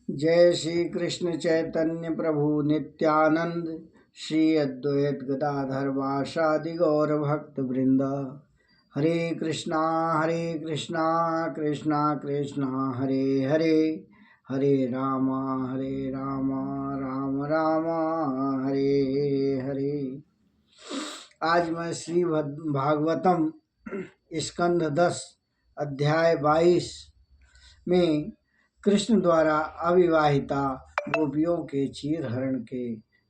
जय श्री कृष्ण चैतन्य प्रभु नित्यानंद, श्री अद्वैत गदाधर वासादि गौर भक्त वृंद। हरे कृष्णा कृष्णा कृष्णा हरे हरे, हरे राम राम राम हरे हरे। आज मैं श्री भागवतम स्कंद 10 अध्याय 22 में कृष्ण द्वारा अविवाहिता गोपियों के चीर हरण के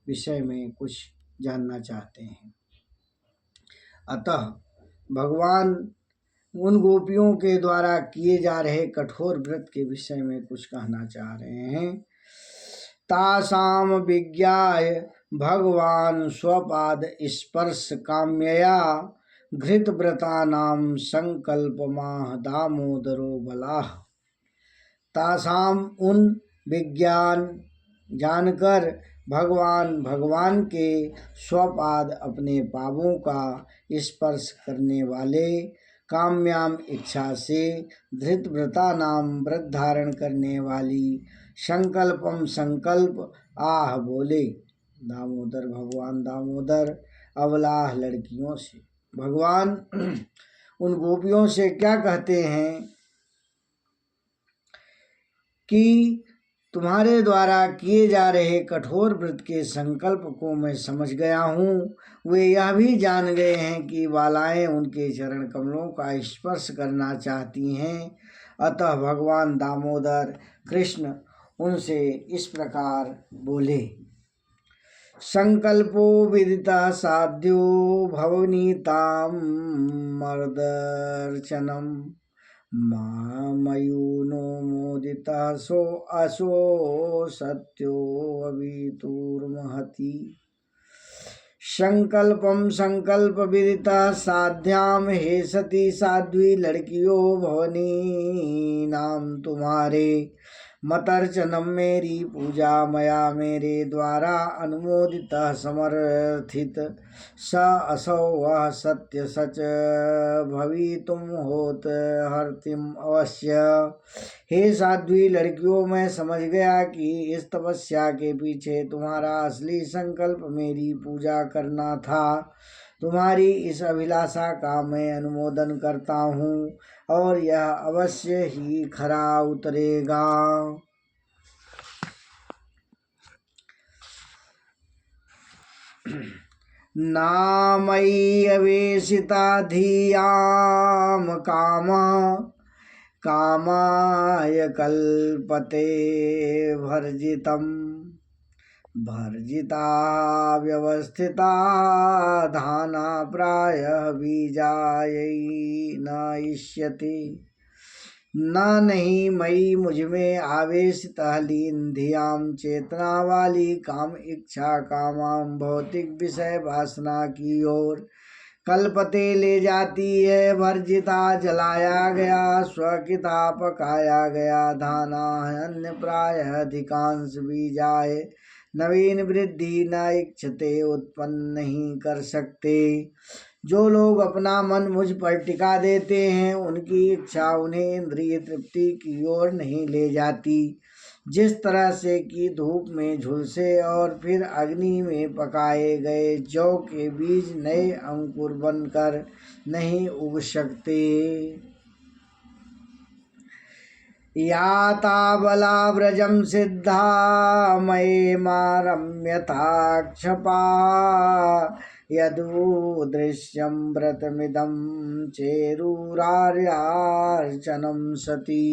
विषय में कुछ जानना चाहते हैं। अतः भगवान उन गोपियों के द्वारा किए जा रहे कठोर व्रत के विषय में कुछ कहना चाह रहे हैं। तासाम विज्ञाय भगवान स्वपाद स्पर्श काम्यया घृत व्रतानाम संकल्पमाह दामोदरो बलाह। तासाम उन विज्ञान जानकर भगवान के स्वपाद अपने पावों का स्पर्श करने वाले, काम्याम इच्छा से, धृत व्रता नाम व्रत धारण करने वाली, संकल्पम संकल्प आह बोले। दामोदर भगवान दामोदर अबलाह लड़कियों से। भगवान उन गोपियों से क्या कहते हैं कि तुम्हारे द्वारा किए जा रहे कठोर व्रत के संकल्प को मैं समझ गया हूँ। वे यह भी जान गए हैं कि बालाएं उनके चरण कमलों का स्पर्श करना चाहती हैं। अतः भगवान दामोदर कृष्ण उनसे इस प्रकार बोले। संकल्पो विदिता साध्यो भवनीताम मर्दर्चनम मयूनो मोदिता सो असो सत्यो अवितुर्महति। संकल्पम संकल्प विदिता साध्याम हे सती साध्वी लड़कियों भवनी नाम तुम्हारे मतर्चनम मेरी पूजा मया मेरे द्वारा अनुमोदित समर्थित स असौ वह सत्य सच भवितुम होत हर्तिम अवश्य। हे साध्वी लड़कियों, मैं समझ गया कि इस तपस्या के पीछे तुम्हारा असली संकल्प मेरी पूजा करना था। तुम्हारी इस अभिलाषा का मैं अनुमोदन करता हूँ और यह अवश्य ही खरा उतरेगा। नामयि अवेशिता धियाम कामाय कल्पते भर्जिता व्यवस्थिता धाना प्रायः बीजायै न इष्यति। न नहीं मई मुझमें आवेशित लीन धियाम चेतना वाली काम इच्छा कामाम भौतिक विषय वासना की ओर कल्पते ले जाती है। भर्जिता जलाया गया, स्वकिता पकाया गया धाना अन्य प्रायः अधिकांश बीजाए नवीन वृद्धि न इच्छते उत्पन्न नहीं कर सकते। जो लोग अपना मन मुझ पर टिका देते हैं उनकी इच्छा उन्हें इंद्रिय तृप्ति की ओर नहीं ले जाती। जिस तरह से कि धूप में झुलसे और फिर अग्नि में पकाए गए जौ के बीज नए अंकुर बनकर नहीं उग सकते। याता बला व्रजम सिद्धा मये मारम्यथा क्षपा यदुदृश्यं व्रतमिदं चेरुरार्यार्चनं सती।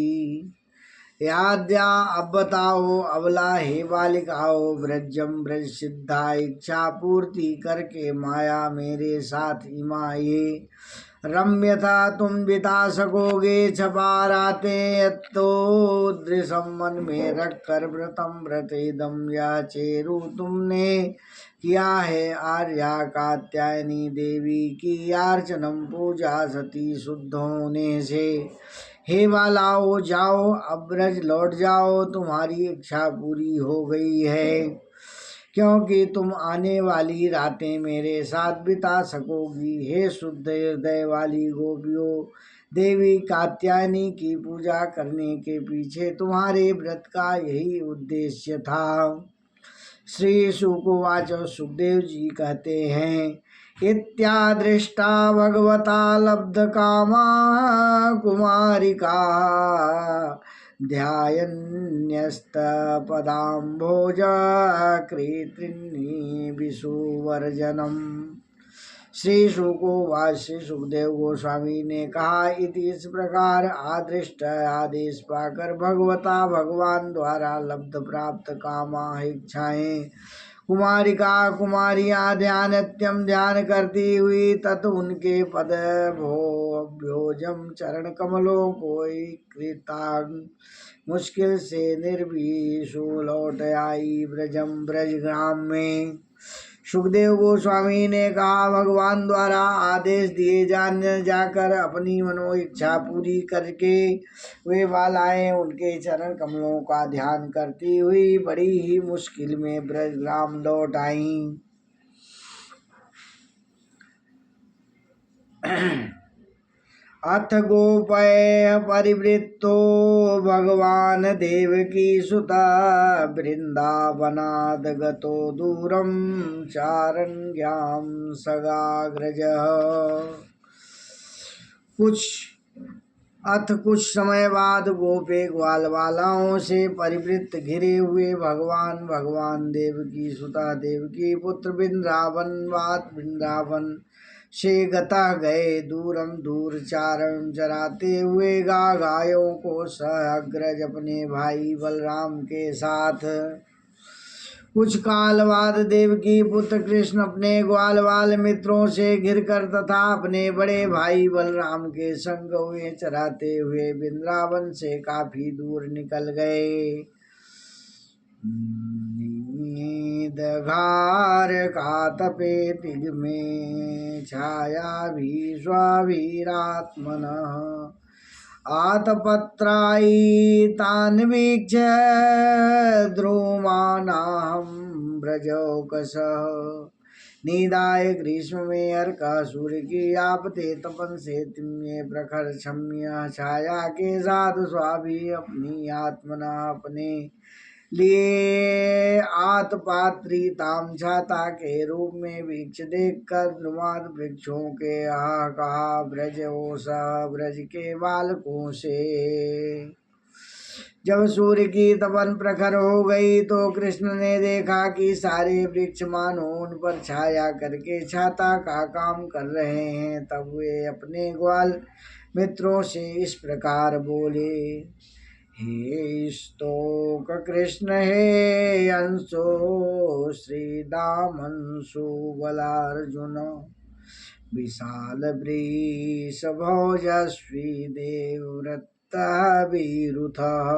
याद्या अब बताओ अबला हे बालिकाओ, व्रजम व्रज सिद्धा इच्छा पूर्ति करके माया मेरे साथ इमाये रम्यथा तुम बिता सकोगे छपाराते तो दृश्यम मन में रख कर व्रतम व्रतेदम या चेरु तुमने किया है आर्या कात्यायनी देवी की अर्चनम पूजा सती शुद्ध होने से। हे बालाओ जाओ, अब ब्रज लौट जाओ, तुम्हारी इच्छा पूरी हो गई है, क्योंकि तुम आने वाली रातें मेरे साथ बिता सकोगी। हे शुद्ध हृदय वाली गोपियों, देवी कात्यायनी की पूजा करने के पीछे तुम्हारे व्रत का यही उद्देश्य था। श्री शुकोवाच, सुखदेव जी कहते हैं, इत्यादृष्टा भगवता लब्ध कामा कुमारिका ध्यायन्यस्तपदाम्भोज कृत्रिणी विषुवर्जनम। श्री शुकोवाच, श्री सुखदेव गोस्वामी ने कहा, इति इस प्रकार आदृष्ट आदेश पाकर भगवता भगवान द्वारा लब्ध प्राप्त कामा इच्छाएं कुमारिका कुमारियां ध्यानत्यम ध्यान करती हुई तत् उनके पद भोजम चरण कमलों को कृतांग मुश्किल से निर्भीषु लौट आई ब्रजम ब्रजग्राम में। सुखदेव गोस्वामी ने कहा, भगवान द्वारा आदेश दिए जाकर अपनी मनो इच्छा पूरी करके वे बालाएं उनके चरण कमलों का ध्यान करती हुई बड़ी ही मुश्किल में ब्रजग्राम लौट आईं। अथ गोपय परिवृत्तो भगवान देवकी सुता वृंदावनाद गतो दूरम चारण्याम सगाग्रज। कुछ समय बाद गोपे ग्वालवालाओं से परिवृत्त घिरे हुए भगवान देवकी सुता देवकी पुत्र वृंदावन से गता गए दूरम दूर चारण चराते हुए गायों को सहअग्रज अपने भाई बलराम के साथ। कुछ काल बाद देवकी पुत्र कृष्ण अपने ग्वालवाल मित्रों से घिरकर तथा अपने बड़े भाई बलराम के संग हुए चराते हुए वृंदावन से काफी दूर निकल गए। दघार का तपे तिग में छाया भी स्वाभिरात्मन आतपत्रायी तान वीक्ष द्रुमानाहं ब्रजौकस। निदाय ग्रीष्म में अर्कासुर की आपते तपन से तिम्य प्रखर क्षम्य छाया के साथ स्वाभी अपनी आत्मना अपने लिए आतपात्री ताम छाता के रूप में वृक्ष देख कर द्रुमाद वृक्षों के कहा ब्रज ओसा ब्रज के बालकों से। जब सूर्य की तपन प्रखर हो गई तो कृष्ण ने देखा कि सारे वृक्ष मानो उन पर छाया करके छाता का काम कर रहे हैं। तब वे अपने ग्वाल मित्रों से इस प्रकार बोले, हे स्तोक कृष्ण हे अंशो श्रीदामंशु बलार्जुन विशाल वृषभोजस्वी देवव्रत विरुथः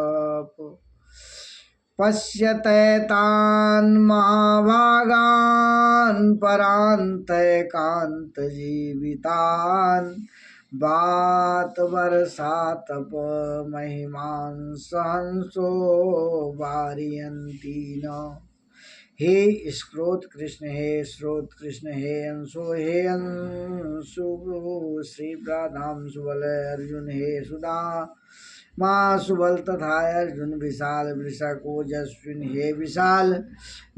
पश्यते तान् महाभागान् परान्तकान्त जीवितान् बात वर्षातप महिमान् सहंसो वारियन्ति न। हे स्रोत कृष्ण हे स्रोत कृष्ण हे अंशो हे अंशु श्री प्राधाम सुबल अर्जुन हे सुधा माँ सुबल तथा अर्जुन विशाल वृषक ओजस्विन हे विशाल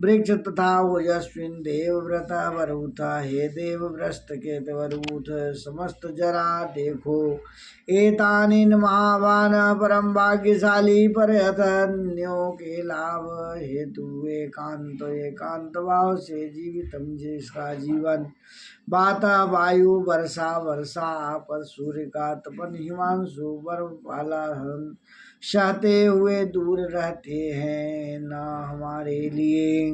वृक्ष तथा ओजस्विन देवव्रत वरूथ हे देवव्रस्त केतवरूथ समस्त जरा देखो एतानिन महावान परम भाग्यशाली परयत अन्यों के लाभ हेतु एकांत भाव से जीवितम जिसका जीवन बाता वायु वर्षा पर सूर्य का तपन हिमांशु बर्फ वाला सहते हुए दूर रहते हैं न हमारे लिए।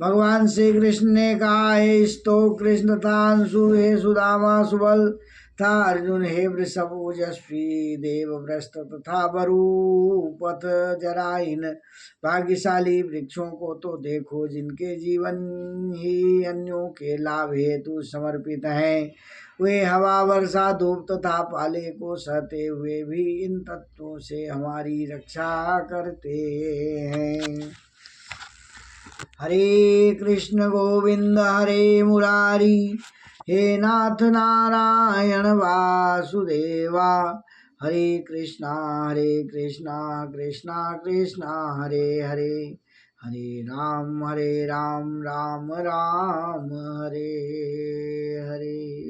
भगवान श्री कृष्ण ने कहा, हे स्तो कृष्ण था अंशु हे सुदामा सुबल था अर्जुन हे वृषभ ओजस्वी देवव्रस्त तथा बरूपथ जरा इन भाग्यशाली वृक्षों को तो देखो जिनके जीवन ही अन्यों के लाभ हेतु समर्पित हैं। वे हवा वर्षा धूप तथा पाले को सहते हुए भी इन तत्वों से हमारी रक्षा करते हैं। हरे कृष्ण गोविंद हरे मुरारी हे नाथ नारायण वासुदेवा हरे कृष्णा कृष्णा कृष्णा हरे हरे हरे राम राम राम हरे हरे।